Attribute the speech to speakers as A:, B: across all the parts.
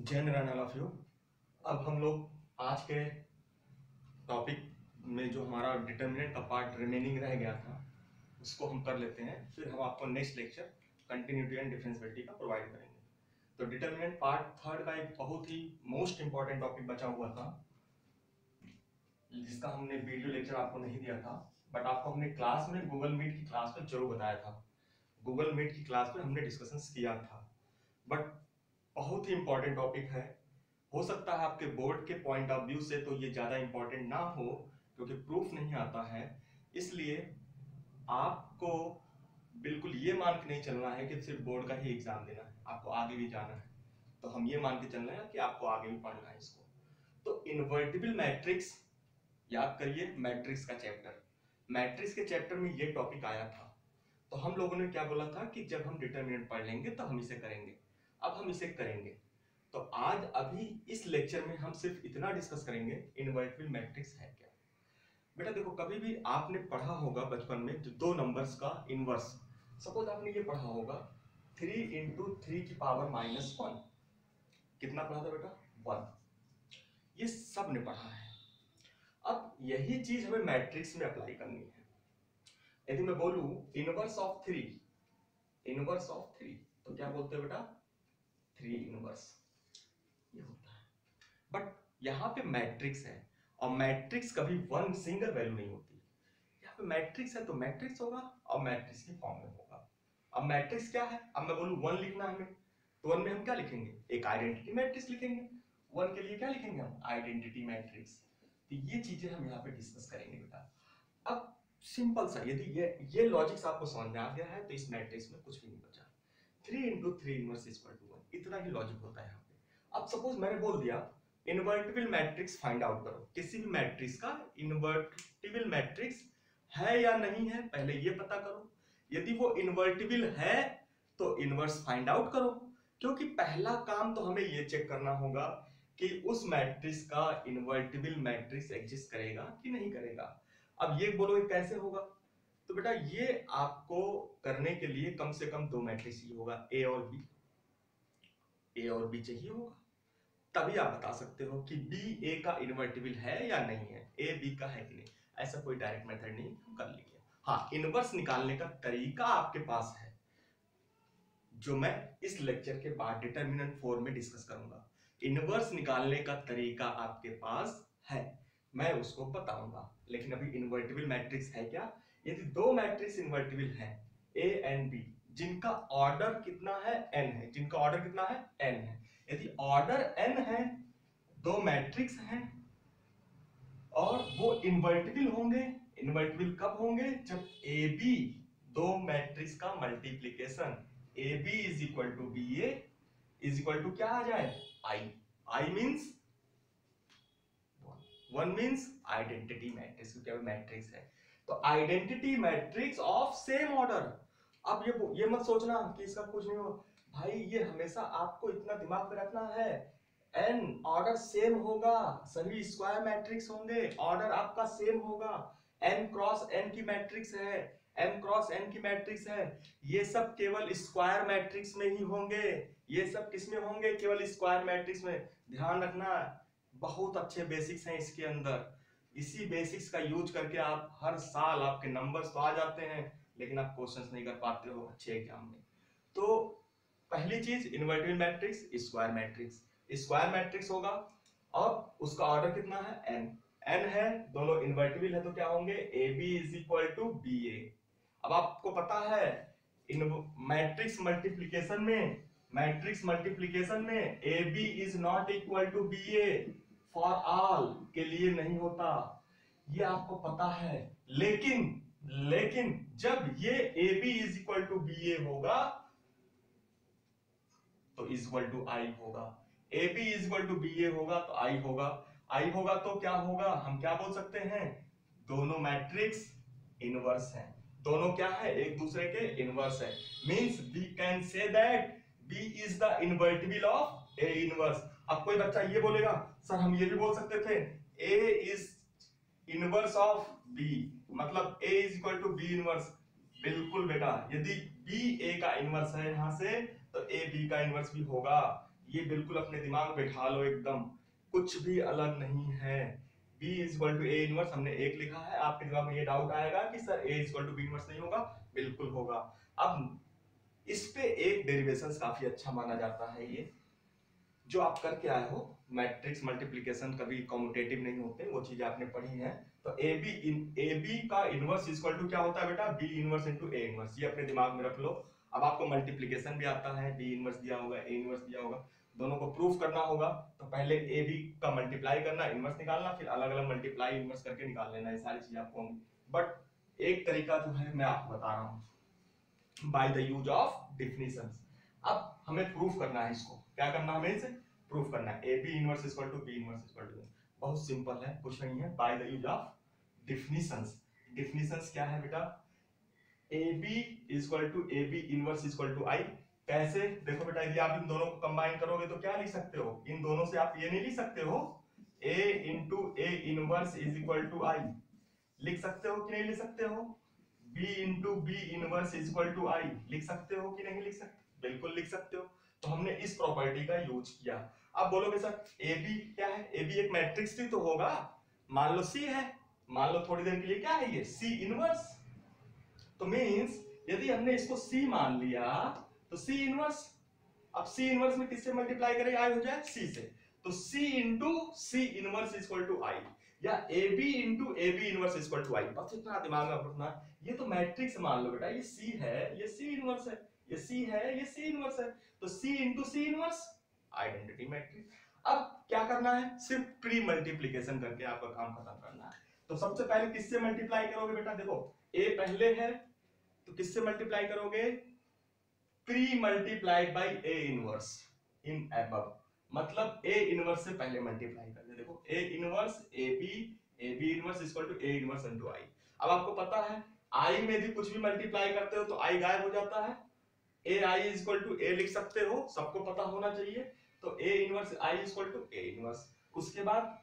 A: जय Narayan all of you. अब हम लोग आज के टॉपिक में जो हमारा डिटर्मिनेंट का पार्ट रिमेनिंग रह गया था उसको हम कर लेते हैं, फिर हम आपको next lecture continuity and differentiability का प्रोवाइड करेंगे। तो डिटर्मिनेंट पार्ट थर्ड का एक बहुत ही मोस्ट इंपॉर्टेंट टॉपिक बचा हुआ था जिसका हमने वीडियो लेक्चर आपको नहीं दिया था, बट आपको हमने क्लास में गूगल मीट की क्लास में जरूर बताया था। गूगल मीट की क्लास में हमने डिस्कशन किया था, बट बहुत ही इंपॉर्टेंट टॉपिक है। हो सकता है आपके बोर्ड के पॉइंट ऑफ व्यू से तो ये ज्यादा इंपॉर्टेंट ना हो क्योंकि प्रूफ नहीं आता है, इसलिए आपको बिल्कुल ये मान के नहीं चलना है कि सिर्फ बोर्ड का ही एग्जाम देना है, आपको आगे भी जाना है। तो हम ये मान के चल रहे हैं कि आपको आगे भी पढ़ना है इसको। तो इन्वर्टिबल मैट्रिक्स याद करिए, मैट्रिक्स का चैप्टर, मैट्रिक्स के चैप्टर में ये टॉपिक आया था। तो हम लोगों ने क्या बोला था कि जब हम डिटरमिनेंट पढ़ लेंगे तो हम इसे करेंगे। अब हम इसे करेंगे। तो आज अभी इस लेक्चर में हम सिर्फ इतना डिस्कस करेंगे इनवर्टिबल मैट्रिक्स है क्या। बेटा देखो, कभी भी आपने पढ़ा होगा बचपन में जो दो नंबर्स का इनवर्स, सपोज आपने ये पढ़ा होगा 3 × 3⁻⁻1। कितना पढ़ा था बेटा? 1। ये सब ने पढ़ा है। अब यही चीज हमें मैट्रिक्स में अप्लाई करनी है। यदि मैं बोलूं इनवर्स ऑफ 3, इनवर्स ऑफ 3 तो क्या बोलते हैं बेटा? 3 इनवर्स, ये होता है। बट यहां पे मैट्रिक्स है और मैट्रिक्स कभी वन सिंगल वैल्यू नहीं होती। यहाँ पे मैट्रिक्स है तो मैट्रिक्स होगा और मैट्रिक्स की फॉर्म में होगा। अब मैट्रिक्स क्या है? अब मैं बोलूं 1 लिखना है हमें, तो 1 में हम क्या लिखेंगे? एक आइडेंटिटी मैट्रिक्स लिखेंगे। 1 के लिए क्या लिखेंगे हम? Identity matrix. तो ये चीजें हम यहाँ पे डिस्कस करेंगे बेटा। अब सिंपल सा, यदि ये लॉजिक्स आपको समझ में आ गया है तो इस मैट्रिक्स में कुछ भी नहीं बचा। 3 × 3 इनवर्स इक्वल टू 1, इतना ही लॉजिक होता है यहाँ पे। अब सपोज मैंने बोल दिया इन्वर्टिबल मैट्रिक्स फाइंड आउट करो। किसी भी मैट्रिक्स का इन्वर्टिबल मैट्रिक्स है या नहीं है पहले ये पता करो। यदि वो इन्वर्टिबल है तो इनवर्स फाइंड आउट करो, क्योंकि पहला काम तो हमें ये चेक करना होगा कि उस मैट्रिक्स का इन्वर्टिबल मैट्रिक्स एग्जिस्ट करेगा कि नहीं करेगा। अब ये बोलो कैसे होगा? तो बेटा ये आपको करने के लिए कम से कम दो मैट्रिक्स ही होगा, ए और बी। ए और बी चाहिए होगा, तभी आप बता सकते हो कि बी ए का इन्वर्टिबल है या नहीं है, ए बी का है कि नहीं। ऐसा कोई डायरेक्ट मेथड नहीं, हम कर लेंगे। हाँ, इनवर्स निकालने का तरीका आपके पास है जो मैं इस लेक्चर के बाद डिटरमिनेंट 4 में डिस्कस करूंगा। इनवर्स निकालने का तरीका आपके पास है, मैं उसको बताऊंगा। लेकिन अभी इन्वर्टिबल मैट्रिक्स है क्या? यदि दो मैट्रिक्स इन्वर्टिबल हैं, ए एंड बी, जिनका ऑर्डर कितना है? एन है। जिनका ऑर्डर कितना है? एन है। यदि ऑर्डर एन है, दो मैट्रिक्स हैं और वो इन्वर्टिबल होंगे। इन्वर्टिबल कब होंगे? जब ए बी, दो मैट्रिक्स का multiplication A B is equal to B A is equal to क्या आ जाए? I. I means 1 means identity matrix, क्योंकि मैट्रिक्स है तो identity matrix of same order. अब ये मत सोचना कि इसका कुछ नहीं हो भाई, ये हमेशा आपको इतना दिमाग में रखना है। एन ऑर्डर सेम होगा, सभी स्क्वायर मैट्रिक्स होंगे, ऑर्डर आपका सेम होगा। एन क्रॉस एन की मैट्रिक्स है, एम क्रॉस एन की मैट्रिक्स है। ये सब केवल स्क्वायर मैट्रिक्स में ही होंगे। ये सब किस में होंगे? केवल स्क्वायर मैट्रिक्स में। ध्यान रखना, बहुत अच्छे बेसिक्स हैं इसके अंदर। इसी बेसिक्स का यूज करके आप हर साल आपके नंबर्स तो आ जाते हैं, लेकिन आप क्वेश्चंस नहीं कर पाते हो अच्छे एग्जाम में। तो पहली चीज invertible matrix, square matrix. Square matrix होगा और उसका ऑर्डर कितना है? एन। एन है, दोनों इन्वर्टिबल है तो क्या होंगे? A B is equal to B A. अब आपको पता है इन मैट्रिक्स मल्टीप्लीकेशन में, मैट्रिक्स मल्टीप्लीकेशन में A B is not equal to B A for all के लिए नहीं होता, ये आपको पता है। लेकिन लेकिन जब ये A B is equal to B A होगा तो इज इक्वल टू आई होगा। A B is equal to B A होगा तो आई होगा। आई होगा तो क्या होगा? हम क्या बोल सकते हैं? दोनों मैट्रिक्स इनवर्स हैं। दोनों क्या है? एक दूसरे के इनवर्स है। Means we can say that B is the invertible of A inverse. अब कोई बच्चा ये बोलेगा सर हम ये भी बोल सकते थे A is inverse of B, मतलब A is equal to B inverse. बिल्कुल बेटा, यदि बी ए का इनवर्स है यहां से तो ए बी का इनवर्स भी होगा। ये बिल्कुल अपने दिमाग में बैठा लो एकदम, कुछ भी अलग नहीं है। b equal to A inverse हमने एक लिखा है, आपके दिमाग में ये डाउट आएगा कि sir a equal to B inverse नहीं होगा, बिल्कुल होगा। अब इस पे एक डेरिवेशन काफी अच्छा माना जाता है, ये जो आप करके आए हो, मैट्रिक्स मल्टीप्लिकेशन कभी कॉम्यूटेटिव नहीं होते, वो चीजें आपने पढ़ी है। तो ए बी का इनवर्स इक्वल टू क्या होता है बेटा, B inverse into A inverse, ये अपने दिमाग में रख लो। अब आपको मल्टीप्लिकेशन भी आता है, बी इनवर्स दिया होगा, ए इनवर्स दिया होगा, दोनों को प्रूफ करना होगा। तो पहले ए बी का मल्टीप्लाई करना, इनवर्स निकालना, फिर अलग अलग मल्टीप्लाई इनवर्स करके निकाल लेना, ये सारी चीजें आपको होंगी। बट एक तरीका जो है मैं आपको बता रहा हूँ, बाय द यूज ऑफ डिफिनिशंस। अब हमें प्रूफ करना है इसको, क्या करना है हमें इसे प्रूफ करना है। A B inverse equal to B inverse equal to, बहुत सिंपल है, कुछ नहीं है, by the use of definitions. Definitions क्या है बेटा, A B equal to A B inverse equal to I. कैसे, देखो बेटा, यदि आप इन दोनों को कंबाइन करोगे तो क्या लिख सकते हो, इन दोनों से आप ये नहीं लिख सकते हो a into A inverse is equal to I, लिख सकते हो कि नहीं लिख सकते हो, b into B inverse is equal to I, लिख सकते हो कि नहीं लिख सकते, बिल्कुल लिख सकते हो। तो हमने इस प्रॉपर्टी का यूज किया। अब बोलोगे सर ए बी क्या है, ए बी एक मैट्रिक्स ही तो होगा, मान लो सी है, मान लो थोड़ी देर के लिए क्या है ये सी इनवर्स, तो मींस यदि हमने इसको C मान लिया तो C इनवर्स, अब C इनवर्स में किससे मल्टीप्लाई करें, I हो जाए C से, तो C into C inverse equal to I, या AB into AB inverse equal to I। बस इतना दिमाग में रखना, ये तो मैट्रिक्स मान लो बेटा, ये C है, ये C इनवर्स है, ये C है, ये C इनवर्स है, तो C into C inverse, identity matrix. अब क्या करना है, सिर्फ प्री मल्टीप्लिकेशन करके आपका काम खत्म करना है। तो सबसे पहले किससे मल्टीप्लाई करोगे बेटा, देखो A पहले है तो किससे मल्टीप्लाई करोगे, pre multiplied by A inverse in above, मतलब ए इनवर्स से पहले मल्टीप्लाई करना। देखो A inverse A B inverse equal to A inverse into I. अब आपको पता है आई में भी कुछ भी मल्टीप्लाई करते हो तो आई गायब हो जाता है, ए आई इक्वल टू ए लिख सकते हो, सबको पता होना चाहिए। तो A inverse I equal to A inverse, उसके बाद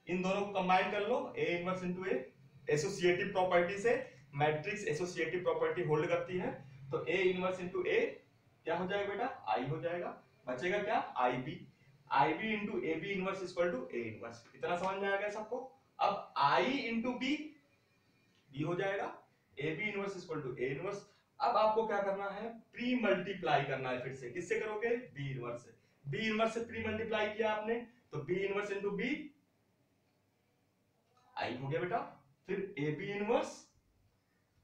A: इन दोनों को कंबाइन कर लो, A inverse into A, associative property से मैट्रिक्स एसोसिएटिव प्रॉपर्टी होल्ड करती है, तो ए इनवर्स इनटू ए क्या हो जाएगा बेटा, आई हो जाएगा, बचेगा क्या I B into A B inverse equal to A inverse. इतना समझ में आ गया सबको। अब आई इंटू बी हो जाएगा, A B inverse equal to A inverse. अब आपको क्या करना है, प्री मल्टीप्लाई करना है, फिर से किससे करोगे, बी इनवर्स से, बी इनवर्स से प्री मल्टीप्लाई किया आपने तो B inverse into B I हो गया बेटा, फिर ए बी इनवर्स,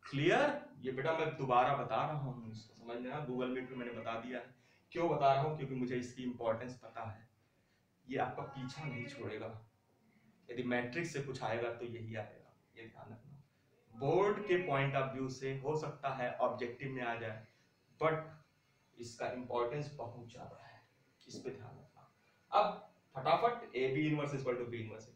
A: क्लियर। ये बेटा मैं दोबारा बता रहा हूँ, इसको समझ लेना, गूगल मीट में मैंने बता दिया है। क्यों बता रहा हूँ, क्योंकि मुझे इसकी इंपॉर्टेंस पता है, ये आपका पीछा नहीं छोड़ेगा, यदि मैट्रिक्स से कुछ आएगा तो यही आएगा, ये ध्यान रखना। बोर्ड के पॉइंट ऑफ व्यू से हो सकता है ऑब्जेक्टिव में आ जाए, बट इसका इंपॉर्टेंस बहुत ज्यादा है, इस पे ध्यान रखना। अब फटाफट A B inverse equal to B inverse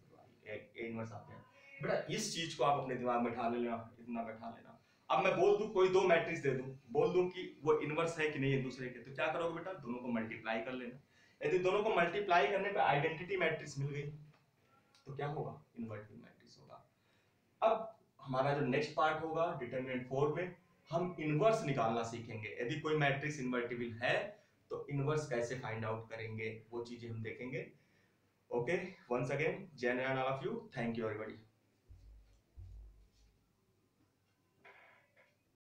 A: A inverse आ गया बेटा, इस चीज को आप अपने दिमाग में बैठा लेना, इतना बैठा लेना। अब मैं बोल दूं कोई दो मैट्रिक्स दे दूं, बोल दूं कि वो इनवर्स है कि नहीं है दूसरे के, तो क्या करोगे बेटा, दोनों को मल्टीप्लाई कर लेना। यदि दोनों को मल्टीप्लाई करने पे आइडेंटिटी मैट्रिक्स मिल गई तो क्या होगा, इन्वर्टिबल मैट्रिक्स होगा। अब हमारा जो नेक्स्ट पार्ट होगा डिटरमिनेंट 4 में हम इनवर्स निकालना सीखेंगे। यदि कोई मैट्रिक्स इन्वर्टिबल है तो इनवर्स कैसे फाइंड आउट करेंगे, वो चीजें हम देखेंगे। ओके, वंस अगेन जय all of you, thank you everybody.